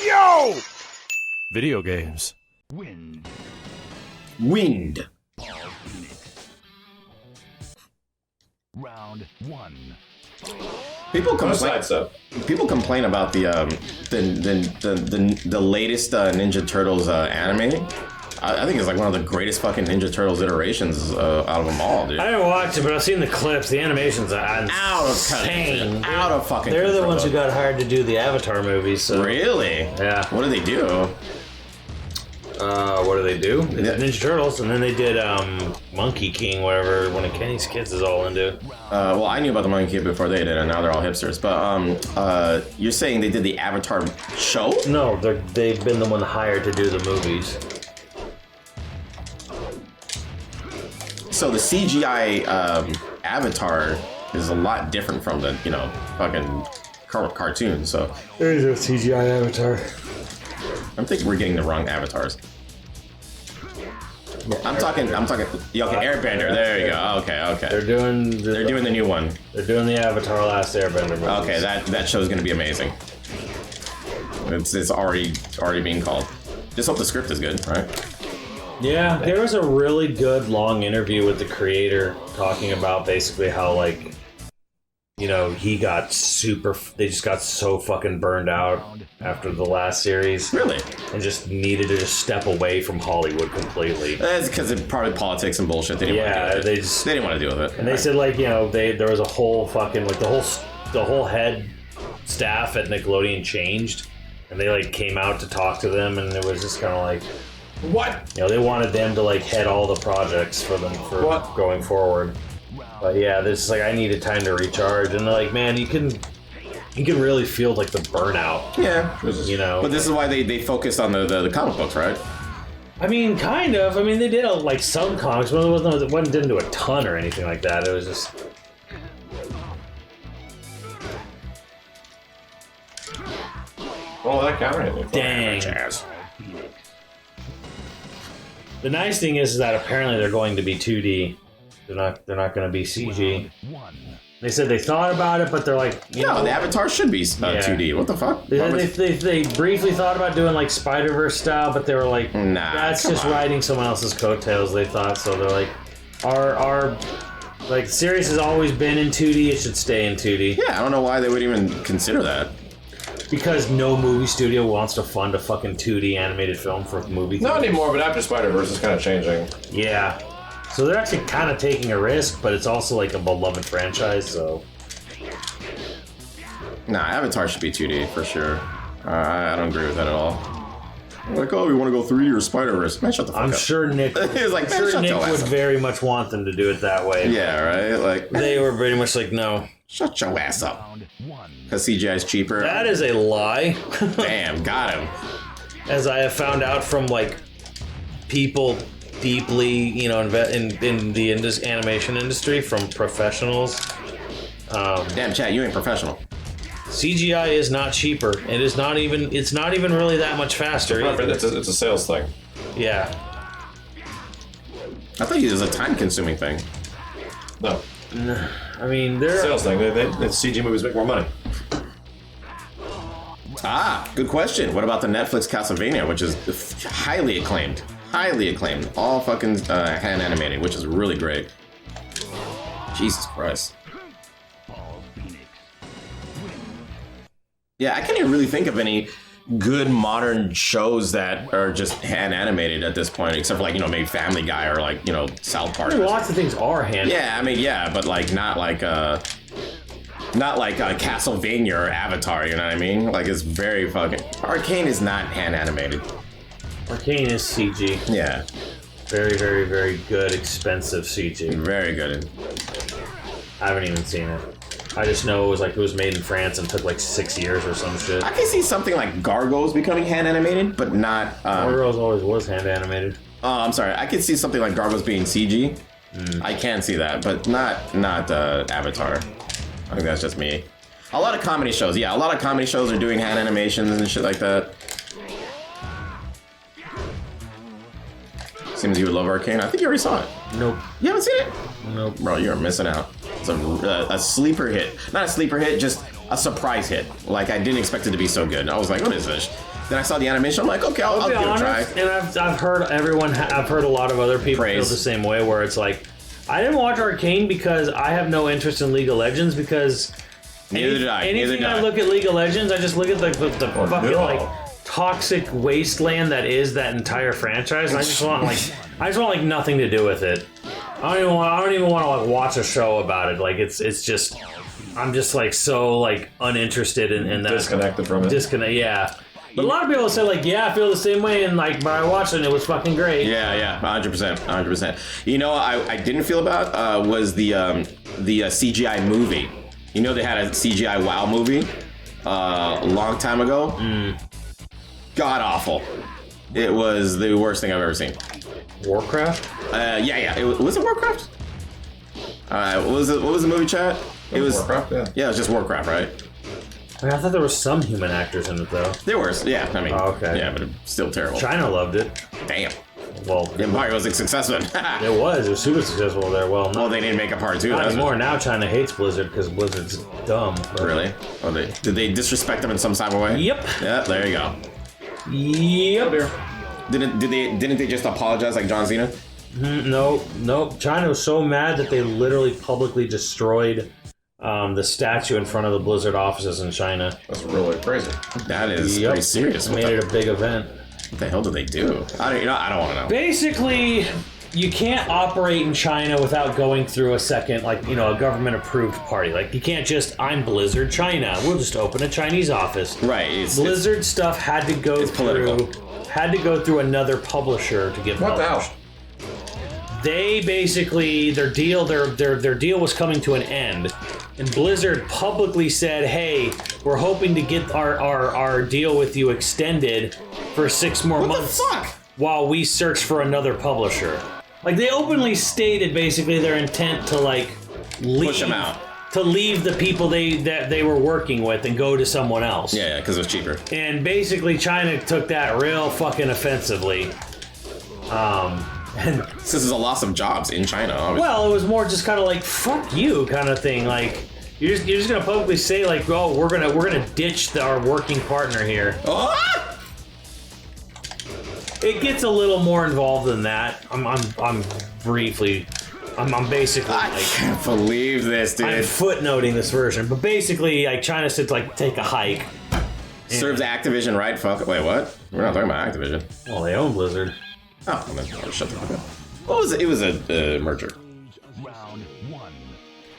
Yo! Video games. Wind. Round 1. People complain about the latest Ninja Turtles anime. I think it's like one of the greatest fucking Ninja Turtles iterations out of them all, dude. I didn't watch it, but I've seen the clips. The animations are insane. Out of fucking They're control. the ones who got hired to do the Avatar movies. So. Really? Yeah. What do they do? What do? They did Ninja Turtles, and then they did Monkey King, whatever, one of Kenny's kids is all into. Well, I knew about the Monkey Kid before they did, and now they're all hipsters. But you're saying they did the Avatar show? No, they've been the one hired to do the movies. So the CGI Avatar is a lot different from the, fucking cartoon. So There's a CGI Avatar. I'm thinking we're getting the wrong avatars. I'm talking. Airbender. There you go. Okay. They're doing the new one. They're doing the Avatar Last Airbender movies. Okay, that show's gonna be amazing. It's already being called. Just hope the script is good, right? Yeah, there was a really good long interview with the creator talking about basically how, like, he got they just got so fucking burned out after the last series. Really? And just needed to just step away from Hollywood completely. That's because of probably politics and bullshit. They didn't want to deal with it. And they said, like, there was a whole fucking, like, the whole head staff at Nickelodeon changed, and they, like, came out to talk to them, and it was just kind of like, what? They wanted them to, like, head all the projects for them for going forward. But yeah, this is like, I needed time to recharge, and they're like, man, you can really feel, like, the burnout. Yeah. But this is why they focused on the comic books, right? I mean, kind of. I mean, they did like some comics, but it didn't do a ton or anything like that. It was just. Oh, that camera. Dang. The nice thing is that apparently they're going to be 2D. They're not going to be CG. They said they thought about it, but they're like, the Avatar should be 2D. What the fuck? They briefly thought about doing like Spider-Verse style, but they were like, nah, that's just riding someone else's coattails. They thought so. They're like, our like series has always been in 2D. It should stay in 2D. Yeah, I don't know why they would even consider that. Because no movie studio wants to fund a fucking 2D animated film for a movie. Not anymore, but after Spider-Verse is kind of changing. Yeah. So they're actually kind of taking a risk, but it's also like a beloved franchise, so... Nah, Avatar should be 2D for sure. I don't agree with that at all. Like, we want to go 3D or Spider-Verse. Man, shut the fuck up. I'm sure Nick would very much want them to do it that way. Yeah, right? Like, they were very much like, no. Shut your ass up. Because CGI is cheaper. That is a lie. Damn, got him. As I have found out from, like, people deeply, in the animation industry, from professionals. Damn, chat, you ain't professional. CGI is not cheaper. It's not even really that much faster. It's a sales thing. Yeah. I thought it was a time-consuming thing. No. I mean, they're... Sales thing. CG movies make more money. Good question. What about the Netflix Castlevania, which is highly acclaimed? Highly acclaimed. All fucking hand animated, which is really great. Jesus Christ. Yeah, I can't even really think of any good modern shows that are just hand animated at this point, except for, like, maybe Family Guy or, like, South Park. I mean, lots of things are hand. Yeah, I mean, yeah, but like not like Castlevania or Avatar. You know what I mean? Like, it's very fucking. Arcane is not hand animated. Arcane is CG. Yeah. Very, very, very good, expensive CG. Very good. I haven't even seen it. I just know it was made in France and took like 6 years or some shit. I can see something like Gargoyles becoming hand animated, but not. Gargoyles always was hand animated. Oh, I'm sorry. I could see something like Gargoyles being CG. I can see that, but not Avatar. I think that's just me. A lot of comedy shows. Yeah, a lot of comedy shows are doing hand animations and shit like that. Seems you would love Arcane. I think you already saw it. Nope. You haven't seen it? Nope. Bro, you're missing out. It's a sleeper hit. Not a sleeper hit, just a surprise hit. Like I didn't expect it to be so good. I was like, what is this? Then I saw the animation. I'm like, okay, I'll give it a try. And I've heard I've heard a lot of other people feel the same way. Where it's like, I didn't watch Arcane because I have no interest in League of Legends because anything I look at League of Legends, I just look at the fucking like toxic wasteland that is that entire franchise. And I just want like nothing to do with it. I don't even want to like watch a show about it. Like it's just I'm just like so like uninterested in that. Disconnected from it. Yeah. But a lot of people say like, yeah, I feel the same way, and like, but I watched it and it was fucking great. Yeah, 100%. You know, I didn't feel about was the CGI movie. You know, they had a CGI WoW movie a long time ago. God awful. It was the worst thing I've ever seen. Warcraft? Yeah. Was it Warcraft? What was the movie, chat? It was Warcraft. Yeah, it was just Warcraft, right? I thought there were some human actors in it, though. There were, yeah. I mean, okay. Yeah, but it's still terrible. China loved it. Damn. Well, Empire was successful. It was super successful there. Well, they didn't make a part 2. Not anymore. Now China hates Blizzard because Blizzard's dumb. But... Really? Oh, did they disrespect them in some type of way? Yep. Yeah, there you go. Yep. Didn't they just apologize like John Cena? No. China was so mad that they literally publicly destroyed the statue in front of the Blizzard offices in China. That's really crazy. That is pretty serious. Made it a big event. What the hell did they do? I don't want to know. Basically, you can't operate in China without going through a second, a government-approved party. Like, you can't just, I'm Blizzard China. We'll just open a Chinese office. Right. Blizzard stuff had to go through another publisher to get published. What the hell? They basically, their deal was coming to an end, and Blizzard publicly said, "Hey, we're hoping to get our deal with you extended for 6 more months while we search for another publisher." Like they openly stated basically their intent to push them out, to leave the people that they were working with and go to someone else. Yeah, because it was cheaper. And basically, China took that real fucking offensively. And this is a loss of jobs in China, obviously. Well, it was more just kind of like "fuck you" kind of thing. Like you're just gonna publicly say like, "Oh, we're gonna ditch our working partner here." Oh! It gets a little more involved than that. I'm basically. I can't believe this, dude. I'm footnoting this version, but basically, like China said, take a hike. Serves Activision, right? Fuck. Wait, what? We're not talking about Activision. Well, they own Blizzard. Oh, well, then shut the fuck up. What was it? It was a merger.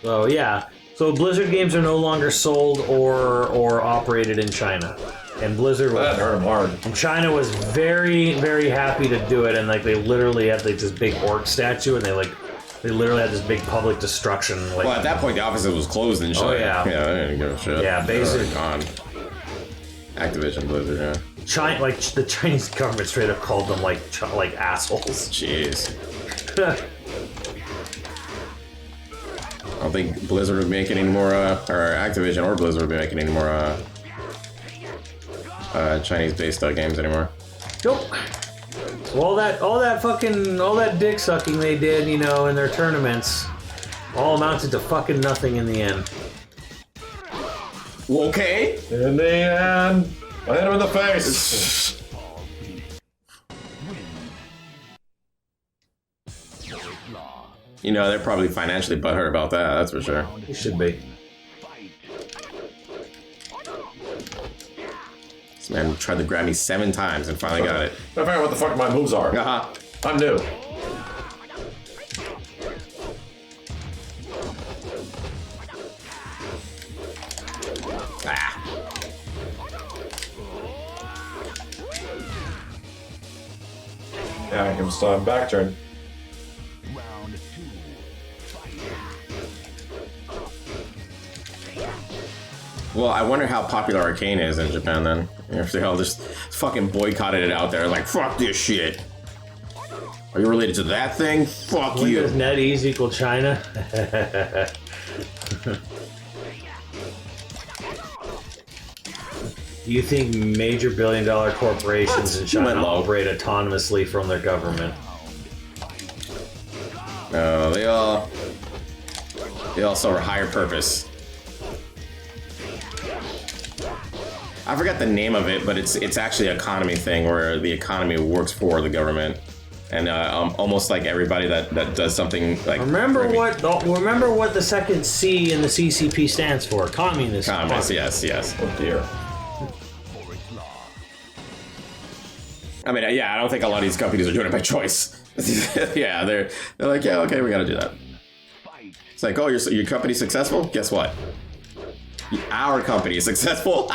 So yeah. So Blizzard games are no longer sold or operated in China, and Blizzard was. That hurt them hard. And China was very, very happy to do it, and they literally had this big orc statue, and they literally had this big public destruction. Well, at that point, the offices was closed and shit. Oh yeah. Yeah, I didn't give a shit. Yeah, basically. Gone. Activision Blizzard, yeah. China, the Chinese government straight up called them like assholes. Jeez. I don't think Blizzard would make any more, or Activision or Blizzard would be making any more Chinese-based games anymore. Nope. So all that dick sucking they did, in their tournaments, all amounted to fucking nothing in the end. Okay. In the end, I hit him in the face. They're probably financially butthurt about that, that's for sure. You should be. This man tried to grab me 7 times and finally got it. I figure out what the fuck my moves are. Uh-huh. I'm new. Yeah, give him some back turn. Well, I wonder how popular Arcane is in Japan then. If they all just fucking boycotted it out there, like, fuck this shit. Are you related to that thing? Fuck you. Does NetEase equal China? Do you think major billion-dollar corporations in China operate autonomously from their government? No, they all serve a higher purpose. I forgot the name of it, but it's actually an economy thing where the economy works for the government, and almost like everybody that does something like. Remember what the second C in the CCP stands for? Communist. Communist, yes. Oh dear. I mean, yeah, I don't think a lot of these companies are doing it by choice. Yeah, they're like, yeah, okay, we got to do that. It's like, oh, your company's successful? Guess what? Our company is successful.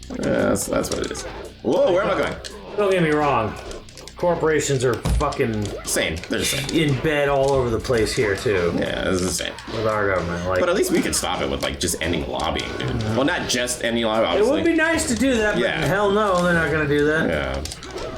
That's what it is. Whoa, where am I going? Don't get me wrong. Corporations are fucking Same. They're the same. in bed all over the place here too. Yeah, it's the same. With our government, like. But at least we could stop it with like just ending lobbying, dude. Mm-hmm. Well, not just ending lobbying. It Obviously. would be nice to do that, but Yeah. hell no, they're not gonna do that. Yeah.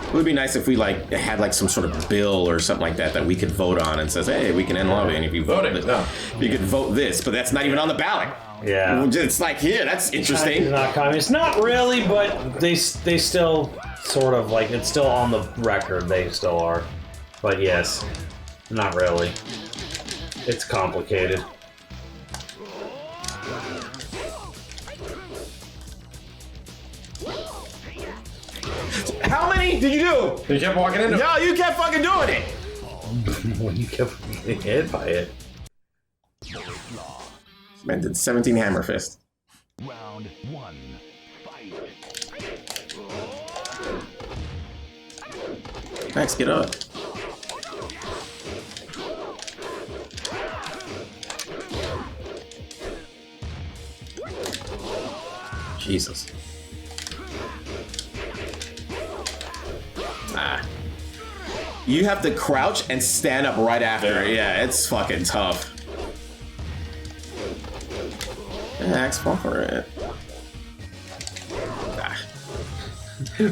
It would be nice if we like had like some sort of bill or something like that we could vote on and says, hey, we can end lobbying if you vote it. No. You could vote this, but that's not even on the ballot. Yeah. It's like, here, that's It's interesting. not communist. Not really, but they still sort of like it's still on the record. They still are, but yes, not really. It's complicated. How many did you do? You kept walking into it. No, you kept fucking doing it. When you kept getting hit by it. Man did 17 hammer fist. Round 1. Fight. Max, get up. Jesus. Ah. You have to crouch and stand up right after. Yeah, it's fucking tough. Max, fall for it. Ah.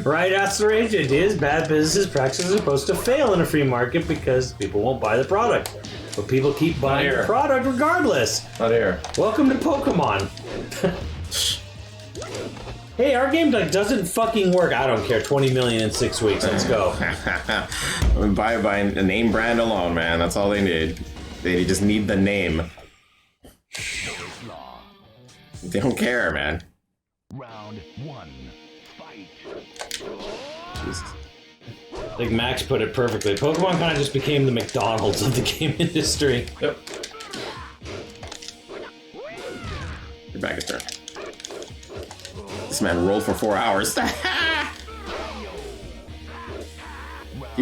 Right after it is bad business practices are supposed to fail in a free market because people won't buy the product. But people keep buying the product regardless. Not here. Welcome to Pokemon. Hey, our game like doesn't fucking work. I don't care. 20 million in 6 weeks. Let's go. Buy a name brand alone, man. That's all they need. They just need the name. They don't care, man. Round 1. Fight. Jesus. Like Max put it perfectly. Pokemon kind of just became the McDonald's of the game industry. Yep. Your back is turned. This man rolled for 4 hours. Keep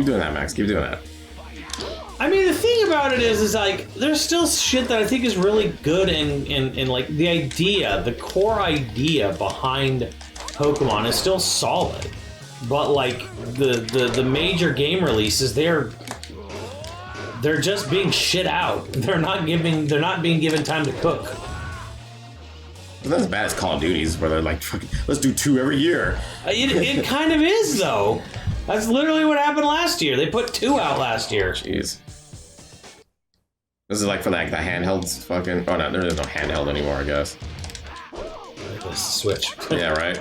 doing that, Max. Keep doing that. I mean, the thing about it is like, there's still shit that I think is really good and like the idea, the core idea behind Pokemon is still solid. But like the major game releases, they're just being shit out. They're not being given time to cook. It's not as bad as Call of Duty's, where they're like, fucking, let's do 2 every year. It kind of is though. That's literally what happened last year. They put 2 out last year. Jeez. This is like for like the handhelds fucking... Oh no, there is no handheld anymore, I guess. Switch. Yeah, right?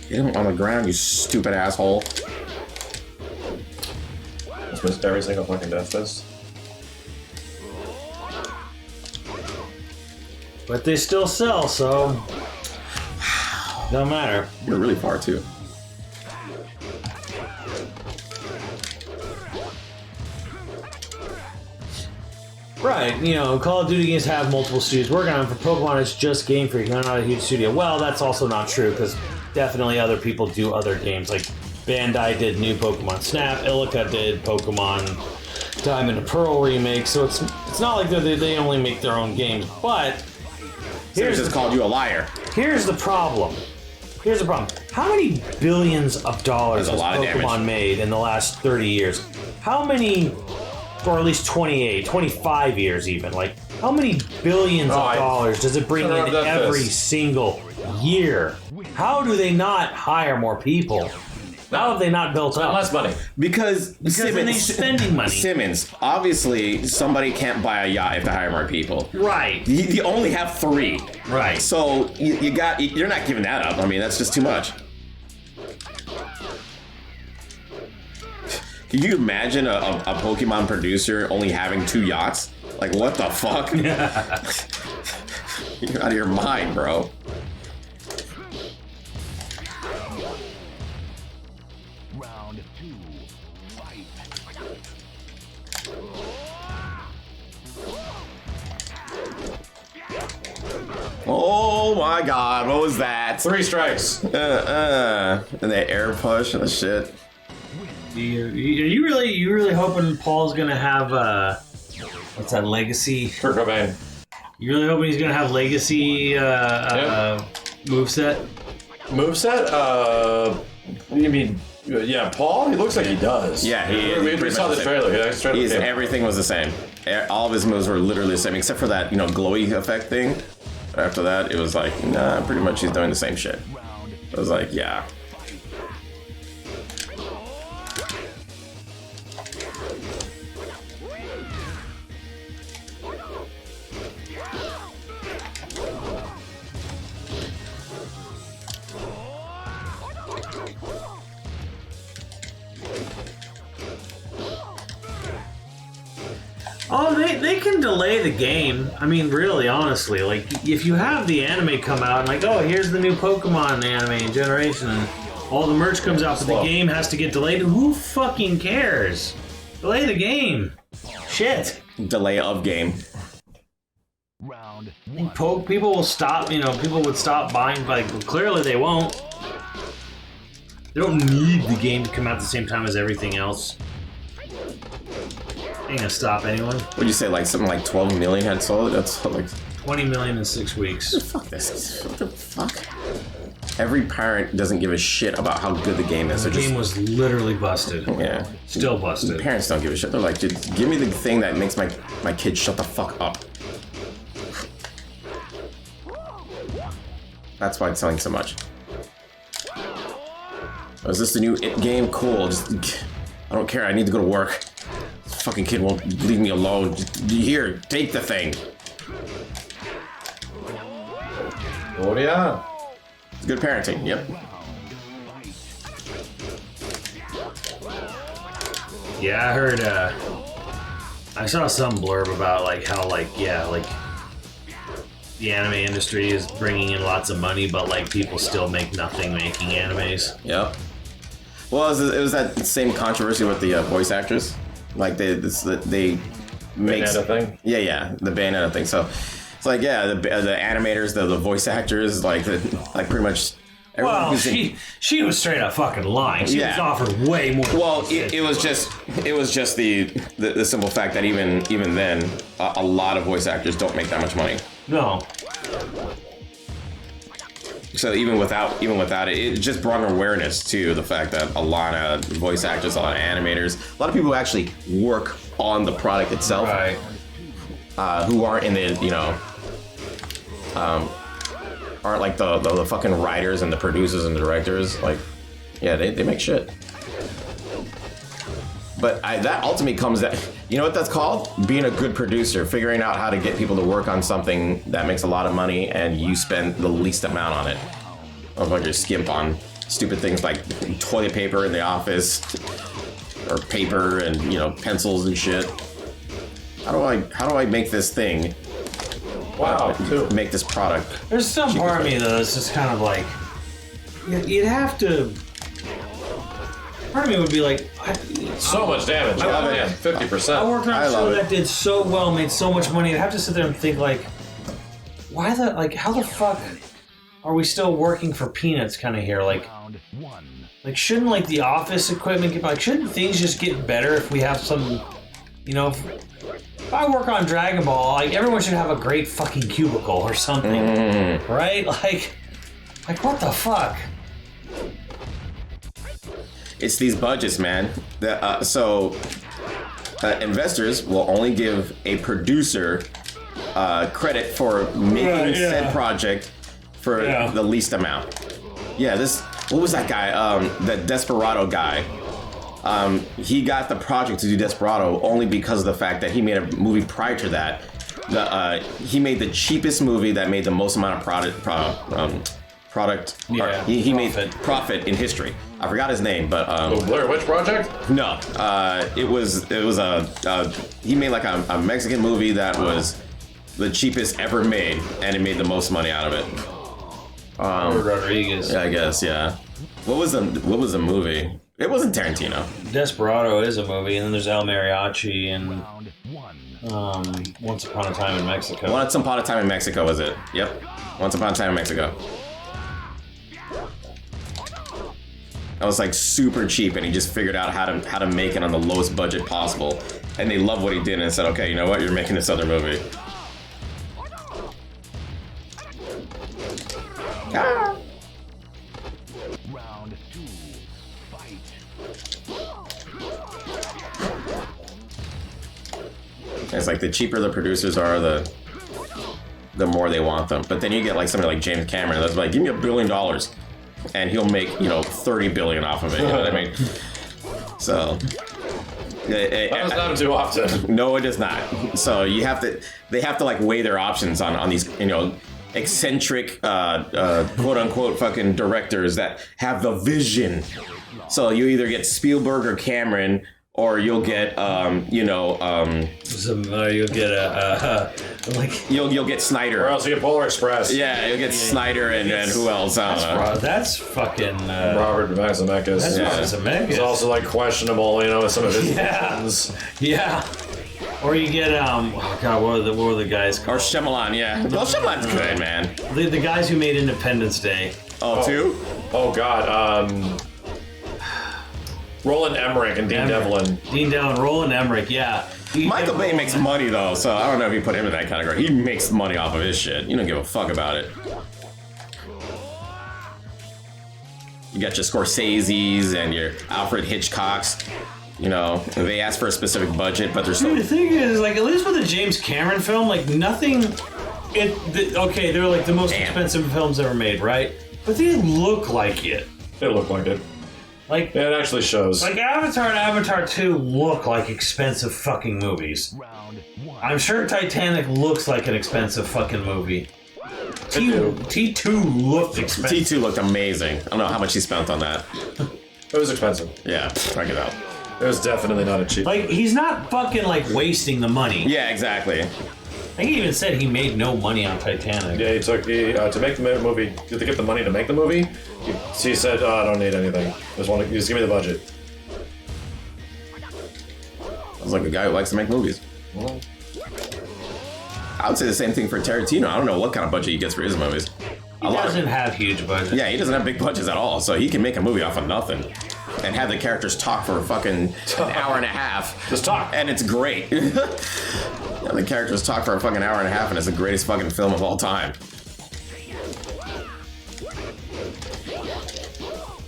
Get him on the ground, you stupid asshole. Just missed every single fucking death fist. But they still sell, so don't matter. You're really far too. Right, you know, Call of Duty games have multiple studios working on them. For Pokemon, it's just Game Freak, they're not a huge studio. Well, that's also not true, because definitely other people do other games. Like, Bandai did new Pokemon Snap, Illica did Pokemon Diamond and Pearl remake, so it's not like they only make their own games. But Here's just called you a liar. here's the problem. Here's the problem. How many billions of dollars There's has a lot of Pokemon damage. made in the last 30 years? How many, or at least 28, 25 years even, like, how many billions of dollars does it bring in every single year? How do they not hire more people? How have they not built up? Less money. Because then they're spending money. Simmons, obviously somebody can't buy a yacht if they hire more people. Right. You only have 3. Right. So you're not giving that up. I mean, that's just too much. Can you imagine a Pokemon producer only having 2 yachts? Like, what the fuck? You're out of your mind, bro. Round 2. Fight. Oh my god, what was that? 3 strikes. And the air push and the shit. Are you really hoping Paul's gonna have what's that, legacy? Kurt Cobain. You really hoping he's gonna have legacy moveset? Moveset? You mean, yeah, Paul? He looks like he does. Yeah, we saw the trailer. Yeah, everything was the same. All of his moves were literally the same, except for that, glowy effect thing. After that, it was like, nah, pretty much he's doing the same shit. I was like, yeah. Oh, they can delay the game. I mean, really, honestly, like if you have the anime come out and like, oh, here's the new Pokemon anime generation, and all the merch comes out, but the game has to get delayed. Who fucking cares? Delay the game. Shit. Delay of game. Round 1. People will stop. People would stop buying. Like, clearly they won't. They don't need the game to come out at the same time as everything else. Ain't gonna stop anyone. What'd you say, like something like 12 million had sold? That's like 20 million in 6 weeks. fuck this. What the fuck? Every parent doesn't give a shit about how good the game is. The game was literally busted. Yeah. Still busted. Parents don't give a shit. They're like, dude, give me the thing that makes my kid shut the fuck up. That's why it's selling so much. Oh, is this the new It game? Cool. I don't care. I need to go to work. This fucking kid won't leave me alone. Here, take the thing. Oh, yeah. It's good parenting. Yep. Yeah, I heard. I saw some blurb about how the anime industry is bringing in lots of money, but people still make nothing making animes. Yep. Well, it was that same controversy with the voice actors. Like they make Bayonetta thing. Yeah, the Bayonetta thing. So it's like, yeah, the animators, the voice actors, pretty much. Well, she was straight up fucking lying. She was offered way more. Well, it was just the simple fact that even then, a lot of voice actors don't make that much money. No. So even without it, it just brought awareness to the fact that a lot of voice actors, a lot of animators, a lot of people who actually work on the product itself, Right. Who aren't in the aren't like the fucking writers and the producers and the directors. Like, yeah, they make shit. But that ultimately comes that, you know what that's called? Being a good producer, figuring out how to get people to work on something that makes a lot of money and you spend the least amount on it. Or like you skimp on stupid things like toilet paper in the office, or paper and pencils and shit. How do I make this thing? Wow, make this product. There's some part of me though that's just kind of like, you'd have to. Part of me would be like, so much damage. I love it. 50%. I worked on I a show love it. that did so well, made so much money. I'd have to sit there and think how the fuck are we still working for peanuts kind of here? Round 1. Shouldn't the office equipment get, shouldn't things just get better if we have some, if I work on Dragon Ball, everyone should have a great fucking cubicle or something, right? Like what the fuck? It's these budgets, man. Investors will only give a producer credit for making said project for the least amount. Yeah, what was that guy? That Desperado guy. He got the project to do Desperado only because of the fact that he made a movie prior to that. He made the cheapest movie that made the most amount of product. Yeah, He made Profit. Profit in history. I forgot his name, but The Blair Witch Project? no, it was he made like a Mexican movie that was the cheapest ever made, and it made the most money out of it. Rodriguez. Yeah, I guess, yeah. What was the movie? It wasn't Tarantino. Desperado is a movie, and then there's El Mariachi and Round one. Once Upon a Time in Mexico. Once Upon a Time in Mexico was it? Yep. Once Upon a Time in Mexico. That was like super cheap, and he just figured out how to make it on the lowest budget possible. And they loved what he did, and said, "Okay, you know what? You're making this other movie." Ah. Round two. Fight. It's like the cheaper the producers are, the more they want them. But then you get like somebody like James Cameron that's like, "Give me $1 billion," and he'll make 30 billion off of it. You know what I mean? So. That doesn't happen too often. No, it does not. So they have to like weigh their options on these, eccentric, quote unquote, fucking directors that have the vision. So you either get Spielberg or Cameron, or you'll get, You'll get you'll get Snyder. Or else you get Polar Express. Yeah, you'll get Snyder and who else? I don't know. that's fucking Robert Zemeckis. that's Yeah. Zemeckis. It's also like questionable, with some of his Yeah. decisions. Yeah. Or you get what were the guys Or called? Shyamalan, yeah. Well, Shyamalan's good, man. The guys who made Independence Day. Oh, two? Oh God. Roland Emmerich and Dean Devlin. Dean Devlin, Roland Emmerich, yeah. Michael Bay makes money though, so I don't know if you put him in that category. He makes money off of his shit. You don't give a fuck about it. You got your Scorsese's and your Alfred Hitchcocks. They ask for a specific budget, but they're Dude, the still. thing is, like, at least with a James Cameron film, like, nothing. Okay, they're like the most Damn. expensive films ever made, right? But they didn't look like it. It looked like it. Like, Yeah, it actually shows. like Avatar and Avatar 2 look like expensive fucking movies. Round one. I'm sure Titanic looks like an expensive fucking movie. do. T2 looked expensive. T2 looked amazing. I don't know how much he spent on that. It was expensive. Yeah, check it out. It was definitely not a cheap. Like, he's not fucking, like, wasting the money. Yeah, exactly. I think he even said he made no money on Titanic. Yeah, he took to make the movie. To get the money to make the movie, he said, "I don't need anything. Just give me the budget." Sounds like a guy who likes to make movies. Well, I would say the same thing for Tarantino. I don't know what kind of budget he gets for his movies. He doesn't have huge budget. Yeah, he doesn't have big budgets at all, so he can make a movie off of nothing and have the characters talk for fucking an hour and a half. Just talk. And it's great. Yeah, the characters talk for a fucking hour and a half, and it's the greatest fucking film of all time.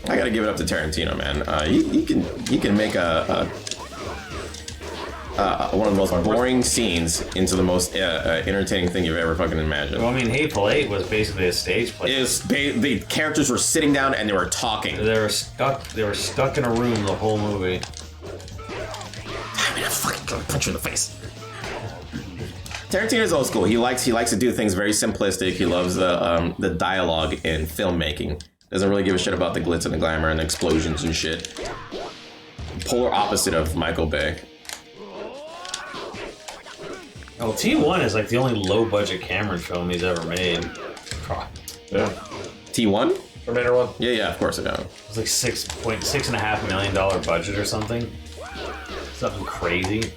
I gotta give it up to Tarantino, man. He can make one of the most boring scenes into the most entertaining thing you've ever fucking imagined. Well, I mean, Hateful Eight was basically a stage play. The characters were sitting down and they were talking. They were stuck in a room the whole movie. I mean, I'm fucking gonna punch you in the face. Tarantino's old school. He likes to do things very simplistic. He loves the dialogue in filmmaking. Doesn't really give a shit about the glitz and the glamour and the explosions and shit. Polar opposite of Michael Bay. Well, T1 is like the only low-budget Cameron film he's ever made. yeah. T1? Terminator 1. Yeah, of course I know. It's like $6.5 million budget or something. Something crazy.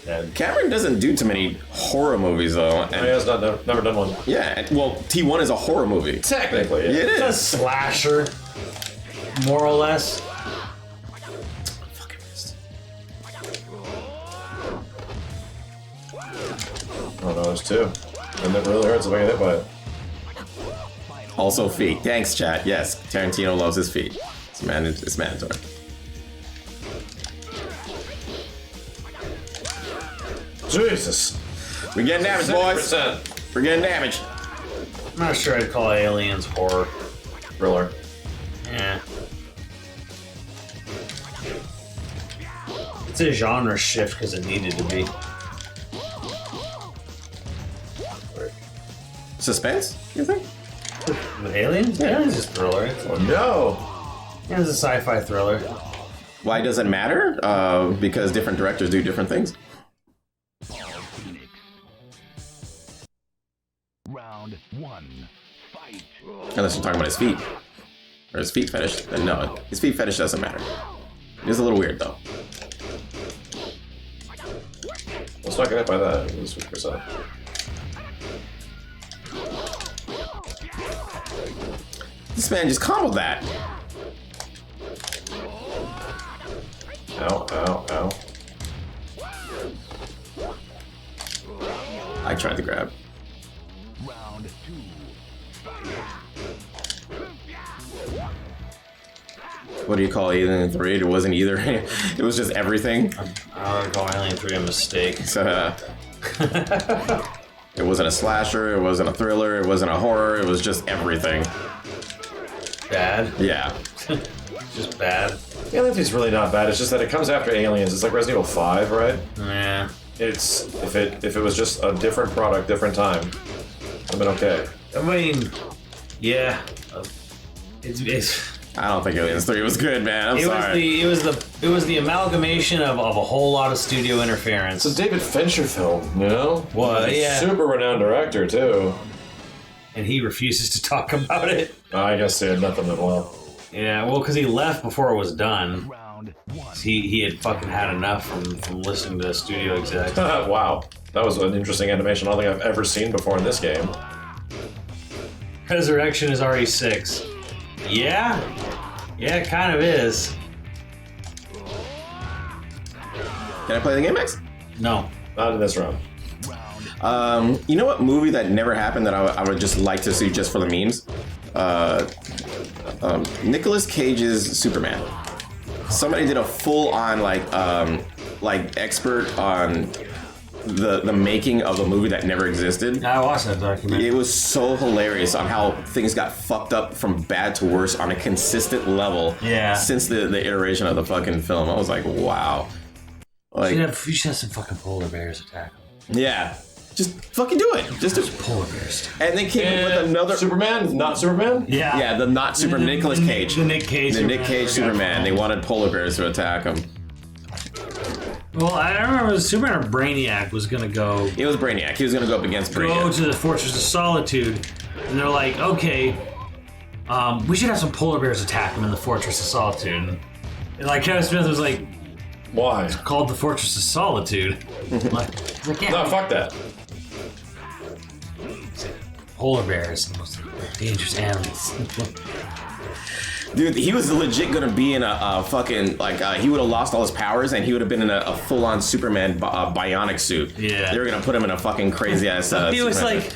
Dead. Cameron doesn't do too many horror movies though. He has never done one. Yeah, well, T1 is a horror movie. Technically, It It's a is. slasher, more or less. Oh no, there's two. And it really hurts if I get hit by it. Also feet. Thanks, chat. Yes, Tarantino loves his feet. It's mandatory. Jesus. We're getting damaged, boys. 70%. We're getting damaged. I'm not sure I'd call Aliens horror. Thriller. Yeah. It's a genre shift because it needed to be. suspense, you think? With Aliens? Aliens is thriller. Oh no! It's a sci-fi thriller. Why does it matter? Because different directors do different things. Round 1. Fight. Unless you're talking about his feet. Or his feet fetish. Then no, his feet fetish doesn't matter. It is a little weird though. Let's not get hit by that. Let's switch percent. This man just comboed that. Ow, ow, ow. I tried to grab. Round 2. What do you call Alien 3? It wasn't either. It was just everything. I would call Alien 3 a mistake. So, it wasn't a slasher, it wasn't a thriller, it wasn't a horror, it was just everything. Bad. Yeah. Just bad. Alien 3 is really not bad. It's just that it comes after Aliens. It's like Resident Evil 5, right? Yeah. It's if it was just a different product, different time, I've been okay. I mean, yeah. It's I don't think Aliens 3 was good, man. I'm sorry. it was the amalgamation of a whole lot of studio interference. It's a David Fincher film, you know? Well, He's a yeah. super renowned director too. And he refuses to talk about it. I guess they had nothing that well. Yeah, well, because he left before it was done. Round 1. He had fucking had enough from listening to the studio execs. Wow, that was an interesting animation. I don't think I've ever seen before in this game. Resurrection is RE6. Yeah? Yeah, it kind of is. Can I play the game next? No. Not in this round. You know what movie that never happened that I would just like to see just for the memes? Nicolas Cage's Superman. Somebody did a full-on like expert on the making of a movie that never existed. I watched that documentary. It was so hilarious on how things got fucked up from bad to worse on a consistent level. Yeah. Since the iteration of the fucking film, I was like, wow. Like, You should have some fucking polar bears attack them. yeah, just fucking do it. Just do. Polar bears. And they came up with another. Superman? Not Superman? Yeah. Yeah, the not super Nicolas Cage. The Nick Cage. The Nick Cage Superman. They wanted polar bears to attack him. Well, I remember Superman or Brainiac was gonna go It was Brainiac. He was gonna go up against Brainiac. to the Fortress of Solitude, and they're like, okay, we should have some polar bears attack him in the Fortress of Solitude. And like Kevin Smith was like, Why? called the Fortress of Solitude. like, yeah, No, fuck that. polar bears, the most dangerous animals. Dude, he was legit gonna be in a fucking he would have lost all his powers and he would have been in a full-on Superman bionic suit. Yeah. They were gonna put him in a fucking crazy ass. he was Superman. like,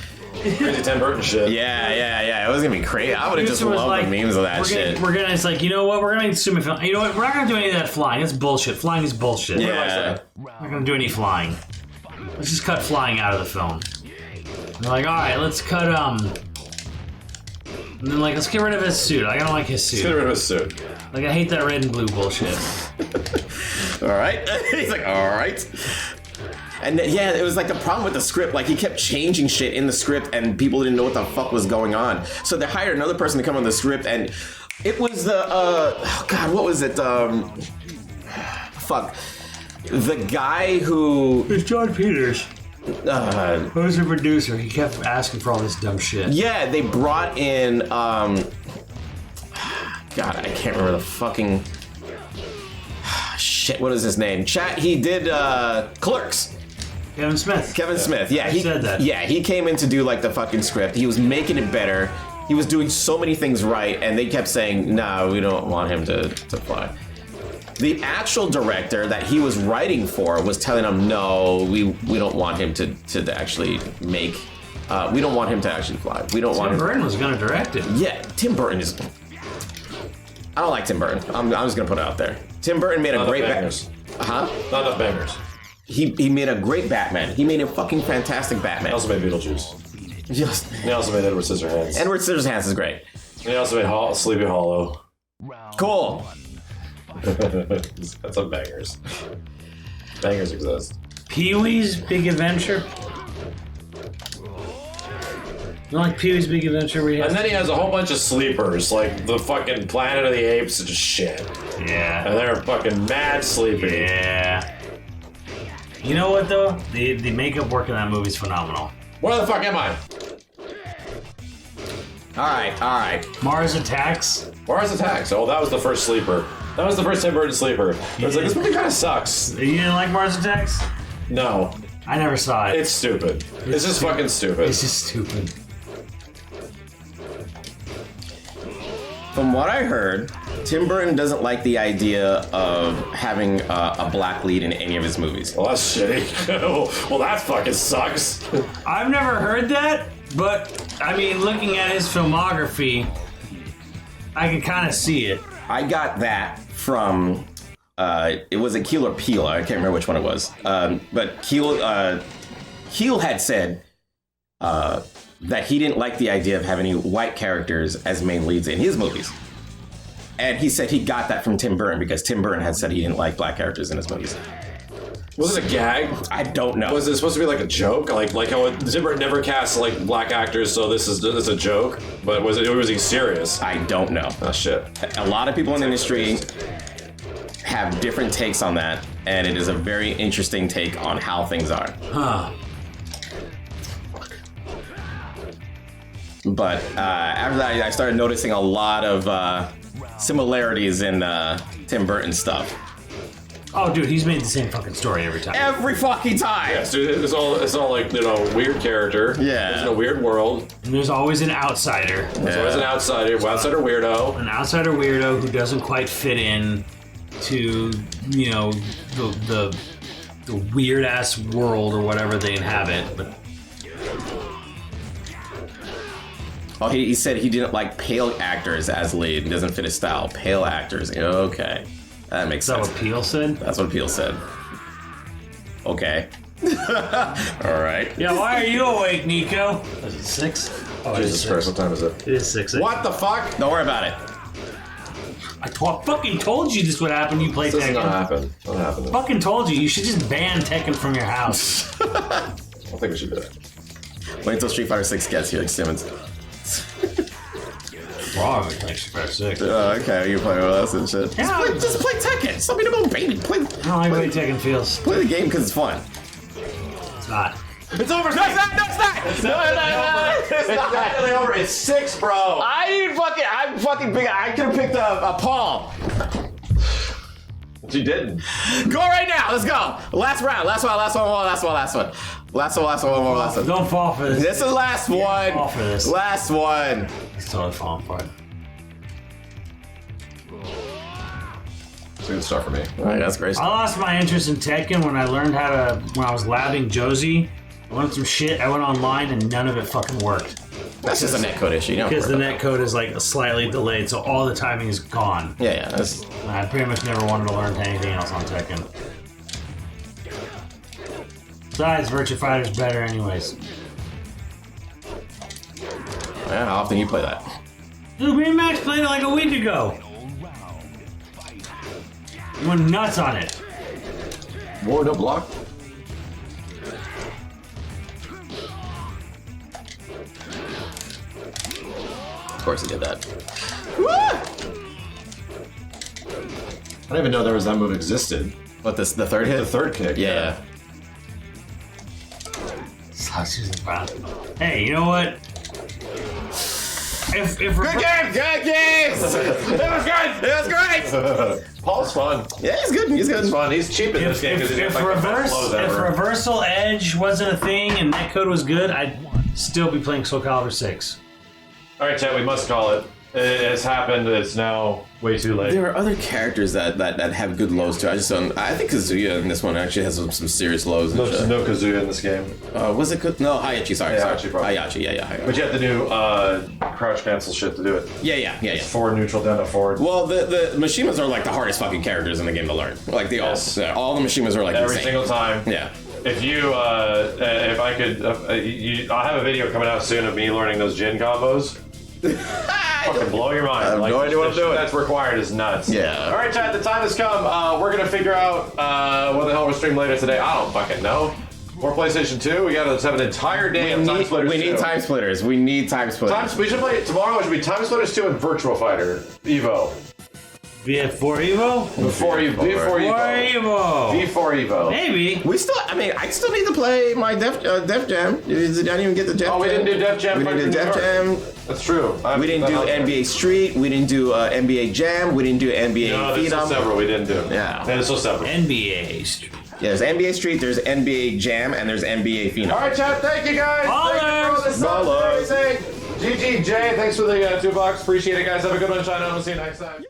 Crazy Tim Burton shit. Yeah. It was gonna be crazy. I would have just Producer was loved like, the memes of that we're shit. Gonna, it's like, you know what, we're gonna make Superman film. You know what, we're not gonna do any of that flying. It's bullshit. Flying is bullshit. Yeah. We're not gonna do any flying. Let's just cut flying out of the film. And they're like, alright, let's cut and then like, let's get rid of his suit. I don't like his suit. Get rid of his suit. Like, I hate that red and blue bullshit. All right. He's like, all right. And yeah, it was like the problem with the script. Like he kept changing shit in the script, and people didn't know what the fuck was going on. So they hired another person to come on the script, and it was the oh god, what was it? Fuck, the guy who It's John Peters. Who's the producer? He kept asking for all this dumb shit. yeah, they brought in God, I can't remember the fucking shit. What is his name? Chat. He did Clerks. Kevin Smith. Kevin Smith, yeah, he said that. Yeah, he came in to do like the fucking script. He was making it better. He was doing so many things right, and they kept saying, "No, we don't want him to fly." The actual director that he was writing for was telling him, "No, we don't want him to actually make. We don't want him to actually fly. We don't want Tim him." Burton was gonna direct it. Yeah, Tim Burton is. I don't like Tim Burton. I'm just gonna put it out there. Tim Burton made a Not great enough bangers. Huh? Not enough bangers. He made a great Batman. He made a fucking fantastic Batman. He also made Beetlejuice. Just He also made Edward Scissorhands. Edward Scissorhands is great. And he also made Sleepy Hollow. Round Cool. That's some bangers. Bangers exist. Pee-wee's Big Adventure. You like Pee-wee's Big Adventure? Where he has And then he has a whole bunch of sleepers, like the fucking Planet of the Apes and just shit. Yeah. And they're fucking mad sleepy. Yeah. You know what though? The makeup work in that movie is phenomenal. Where the fuck am I? Alright. Mars Attacks. Mars Attacks. Oh, that was the first sleeper. That was the first Tim Burton sleeper. I was like, this movie kind of sucks. You didn't like Mars Attacks? No. I never saw it. It's stupid. It's just fucking stupid. It's just stupid. From what I heard, Tim Burton doesn't like the idea of having a black lead in any of his movies. Well, that's shitty. Well, that fucking sucks. I've never heard that, but I mean, looking at his filmography, I can kind of see it. I got that from, it was a Keel or Peele, I can't remember which one it was. But Keel had said that he didn't like the idea of having any white characters as main leads in his movies. And he said he got that from Tim Burton because Tim Burton had said he didn't like black characters in his movies. Was it a gag? I don't know. Was it supposed to be like a joke? Like how Tim Burton never casts like black actors, so this is a joke? But was he serious? I don't know. Oh shit. A lot of people in the industry have different takes on that, and it is a very interesting take on how things are. Huh. But after that, I started noticing a lot of similarities in Tim Burton stuff. Oh, dude, he's made the same fucking story every time. Every fucking time! Yes, dude, it's all like, weird character. Yeah. It's in a weird world. And there's always an outsider. There's always an outsider weirdo. An outsider weirdo who doesn't quite fit in to, the weird ass world or whatever they inhabit. But Oh, he said he didn't like pale actors as lead. It doesn't fit his style. Pale actors. Okay. That makes is that sense. what Peel said? That's what Peele said. Okay. All right. Yeah, why are you awake, Nico? Is it 6? Oh, Jesus Christ, what time is it? It is 6. What the fuck? Don't worry about it. I fucking told you this would happen. You play This does not Tekken. happen. Not happening. Fucking told you. You should just ban Tekken from your house. I don't think we should do that. Wait until Street Fighter 6 gets here, like Simmons. Wrong. Thanks for 6. Okay, you play with us and shit. Yeah. Just play Tekken. Stop being a little baby. Play I don't like the way Tekken feels. the game because it's fun. It's not. It's over. No, it's not. No, it's not. It's definitely over. It's 6, bro. I'm fucking big. I could have picked a palm. But you didn't. Go right now. Let's go. Last round. Last one. Don't fall for this. This is the last one. Fall for this. Last one. It's totally falling for it. It's a good start for me. All right, that's great. I lost my interest in Tekken when I learned when I was labbing Josie. I learned some shit. I went online and none of it fucking worked. That's just a netcode issue. You don't Because the worry about netcode is like slightly delayed, so all the timing is gone. that. Yeah. That's, I pretty much never wanted to learn anything else on Tekken. Besides, Virtua Fighter's better anyways. yeah, how often you play that? Dude, me and Max played it like a week ago. You went nuts on it. More no block. Of course he did that. I didn't even know there was that move existed. What, the third hit? The third kick. Yeah. Hey, you know what? If Good game! Good games! It was good! It was great! Paul's fun. Yeah, he's good. He's good. He's fun. He's cheap in this game because if reversal edge wasn't a thing and netcode was good, I'd still be playing Soul Calibur 6. All right, Chad, we must call it. It's happened. It's now way too late. There are other characters that have good lows too. I think Kazuya in this one actually has some serious lows. And shit. No Kazuya in this game. Was it no Hayachi? Sorry, Hayachi, probably. Hayachi. Yeah. Hayachi. But you have the new crouch cancel shit to do it. Yeah. Forward neutral down to forward. Well, the Mishimas are like the hardest fucking characters in the game to learn. Like they all the Mishimas are like every insane. single time. Yeah. If you, if I could, I'll have a video coming out soon of me learning those Jin combos. Fucking blow your mind. I have no idea what I'm doing. That's required is nuts. Yeah. All right, Chad, the time has come. We're going to figure out what the hell we're streaming later today. I don't fucking know. Or PlayStation 2. We gotta have an entire day of Time Splitters we need 2. time splitters. We need time splitters. We should play tomorrow. It should be Time Splitters 2 and Virtual Fighter Evo. V4 Evo? Before Evo. Before Evo. Before Evo. Maybe. We still, I mean, I still need to play my Def Jam. I didn't even get the Def Jam. Oh, we didn't do Def Jam. We didn't do Def Jam. That's true. We didn't do NBA Street. We didn't do NBA Jam. We didn't do NBA No, there's still Phenom. several we didn't do. Yeah. And it's still separate. NBA. Yeah, there's NBA Street, there's NBA Jam, and there's NBA Phenom. All right, chat. Thank you guys. Thank you for all this stuff. Ballers. Everything. GGJ. Thanks for the $2. Appreciate it, guys. Have a good one, China. We'll see you next time.